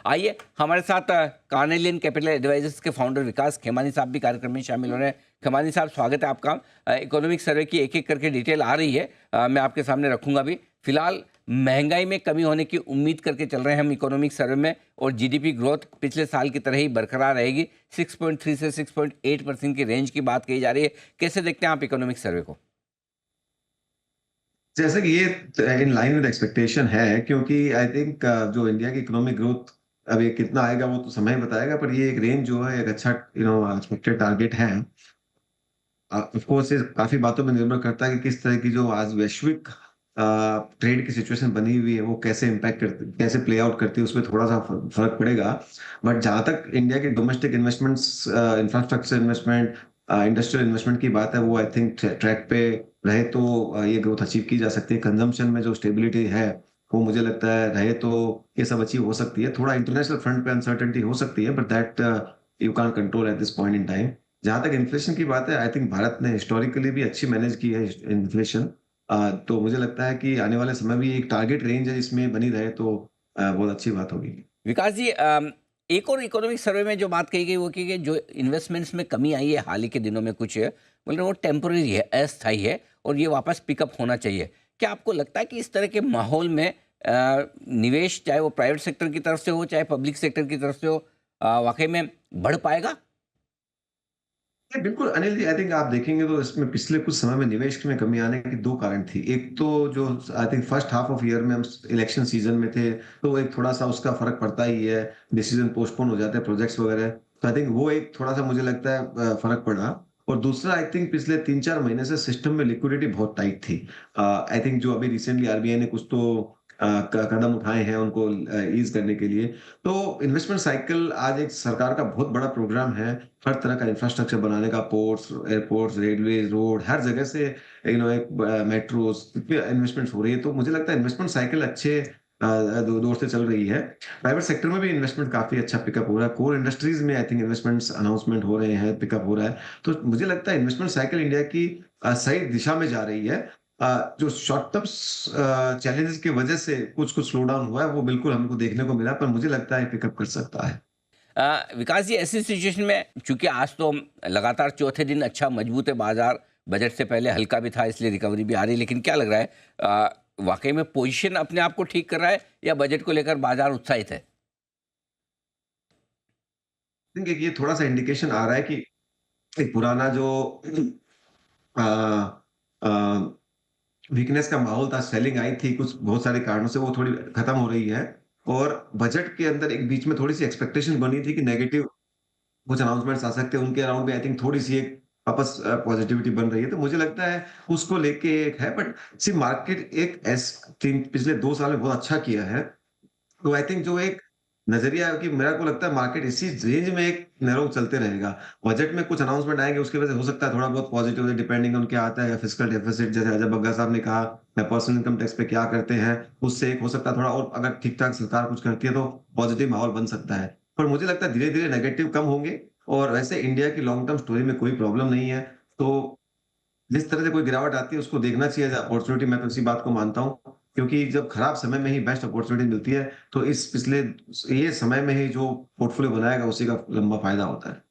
आइए हमारे साथ कार्नेलियन कैपिटल एडवाइजर्स के फाउंडर विकास खेमानी साहब भी कार्यक्रम में शामिल हो रहे हैं। खेमानी साहब, स्वागत है आपका। इकोनॉमिक सर्वे की एक एक करके डिटेल आ रही है, मैं आपके सामने रखूंगा भी। फिलहाल महंगाई में कमी होने की उम्मीद करके चल रहे हैं हम इकोनॉमिक सर्वे में, और जीडीपी ग्रोथ पिछले साल की तरह ही बरकरार रहेगी। 6.3 से 6.8% की रेंज की बात कही जा रही है। कैसे देखते हैं आप इकोनॉमिक सर्वे को? जैसे कि ये इन लाइन विद एक्सपेक्टेशन है, क्योंकि आई थिंक जो इंडिया की इकोनॉमिक ग्रोथ अभी कितना आएगा वो तो समय बताएगा, पर ये एक रेंज जो है एक अच्छा एक्सपेक्टेड टारगेट है। ऑफ कोर्स ये काफी बातों में निर्भर करता है कि किस तरह की जो आज वैश्विक ट्रेड की सिचुएशन बनी हुई है वो कैसे इम्पैक्ट करती, कैसे प्ले आउट करती है, उसमें थोड़ा सा फर्क पड़ेगा। बट जहां तक इंडिया के domestic investments, infrastructure investment, industrial investment की बात है, वो आई थिंक ट्रैक पे रहे तो ये ग्रोथ अचीव की जा सकती है। कंजम्पशन में जो स्टेबिलिटी है वो मुझे लगता है रहे तो ये सब अचीव हो सकती है। थोड़ा इंटरनेशनल फ्रंट पे अनसर्टेनिटी हो सकती है, but that you can't control at this point in time. जहां तक इन्फ्लेशन की बात है, आई थिंक भारत ने हिस्टोरिकली भी अच्छी मैनेज की है इन्फ्लेशन। तो मुझे लगता है कि आने वाले समय भी एक टारगेट रेंज है, इसमें बनी रहे तो बहुत अच्छी बात होगी। विकास जी, एक और इकोनॉमिक सर्वे में जो बात कही गई वो कि जो इन्वेस्टमेंट्स में कमी आई है हाल ही के दिनों में, कुछ बोल रहे वो टेम्पररी है, अस्थायी है, और ये वापस पिकअप होना चाहिए। क्या आपको लगता है कि इस तरह के माहौल में निवेश, चाहे वो प्राइवेट सेक्टर की तरफ से हो चाहे पब्लिक सेक्टर की तरफ से हो, वाकई में बढ़ पाएगा? बिल्कुल अनिल जी, आई थिंक आप देखेंगे तो इसमें पिछले कुछ समय में निवेश में कमी आने की दो कारण थी। एक तो जो I think first half of year में हम इलेक्शन सीजन में थे, तो एक थोड़ा सा उसका फर्क पड़ता ही है, डिसीजन पोस्टपोन हो जाते हैं प्रोजेक्ट्स वगैरह। तो आई थिंक वो एक थोड़ा सा मुझे लगता है फर्क पड़ा। और दूसरा, आई थिंक पिछले 3-4 महीने से सिस्टम में लिक्विडिटी बहुत टाइट थी। आई थिंक जो अभी रिसेंटली आरबीआई ने कुछ तो कदम उठाए हैं उनको ईज करने के लिए। तो इन्वेस्टमेंट साइकिल आज एक सरकार का बहुत बड़ा प्रोग्राम है, हर तरह का इंफ्रास्ट्रक्चर बनाने का, पोर्ट्स, एयरपोर्ट्स, रेलवे, रोड, हर जगह से एक मेट्रोस पे इन्वेस्टमेंट हो रही है। तो मुझे लगता है इन्वेस्टमेंट साइकिल अच्छे दौर से चल रही है। प्राइवेट सेक्टर में भी इन्वेस्टमेंट काफी अच्छा पिकअप हो रहा है। कोर इंडस्ट्रीज में आई थिंक इन्वेस्टमेंट्स अनाउंसमेंट हो रहे हैं, पिकअप हो रहा है। तो मुझे लगता है इन्वेस्टमेंट साइकिल इंडिया की सही दिशा में जा रही है। जो शॉर्ट टर्म चैलेंजेस की वजह से कुछ कुछ स्लो डाउन हुआ है, वो बिल्कुल हमको देखने को मिला, पर मुझे लगता है पिकअप कर सकता है। विकास जी, ऐसी सिचुएशन में चूंकि आज तो लगातार चौथे दिन अच्छा मजबूत है बाजार, बजट से पहले हल्का भी था इसलिए रिकवरी भी आ रही है, लेकिन क्या लग रहा है, वाकई में पोजीशन अपने आप को ठीक कर रहा है या बजट को लेकर बाजार उत्साहित है? थिंक ये थोड़ा सा इंडिकेशन आ रहा है कि एक पुराना जो वीकनेस का माहौल था, सेलिंग आई थी कुछ बहुत सारे कारणों से, वो थोड़ी खत्म हो रही है। और बजट के अंदर एक बीच में थोड़ी सी एक्सपेक्टेशन बनी थी कि नेगेटिव कुछ अनाउंसमेंट्स आ सकते हैं, उनके अराउंड भी आई थिंक थोड़ी सी एक वापस पॉजिटिविटी बन रही है। तो मुझे लगता है उसको लेके एक है, बट सी मार्केट एक एस तीन पिछले 2 साल में बहुत अच्छा किया है। तो आई थिंक जो एक नजरिया है कि मेरा को लगता है मार्केट इसी रेंज में एक नैरो चलते रहेगा। बजट में कुछ अनाउंसमेंट आएंगे, उसकी वजह से हो सकता है थोड़ा बहुत पॉजिटिव, डिपेंडिंग उनके आता है फिजिकल डेफिसिट, जैसे अजय बग्गा साहब ने कहा, मैं पर्सनल इनकम टैक्स पे क्या करते हैं, उससे एक हो सकता है थोड़ा, और अगर ठीक ठाक सरकार कुछ करती है तो पॉजिटिव माहौल बन सकता है। पर मुझे लगता है धीरे धीरे नेगेटिव कम होंगे। और वैसे इंडिया की लॉन्ग टर्म स्टोरी में कोई प्रॉब्लम नहीं है। तो जिस तरह से कोई गिरावट आती है उसको देखना चाहिए एज़ अपॉर्च्युनिटी। मैं तो इसी बात को मानता हूँ, क्योंकि जब खराब समय में ही बेस्ट अपॉर्च्युनिटी मिलती है, तो इस पिछले ये समय में ही जो पोर्टफोलियो बनाएगा उसी का लंबा फायदा होता है।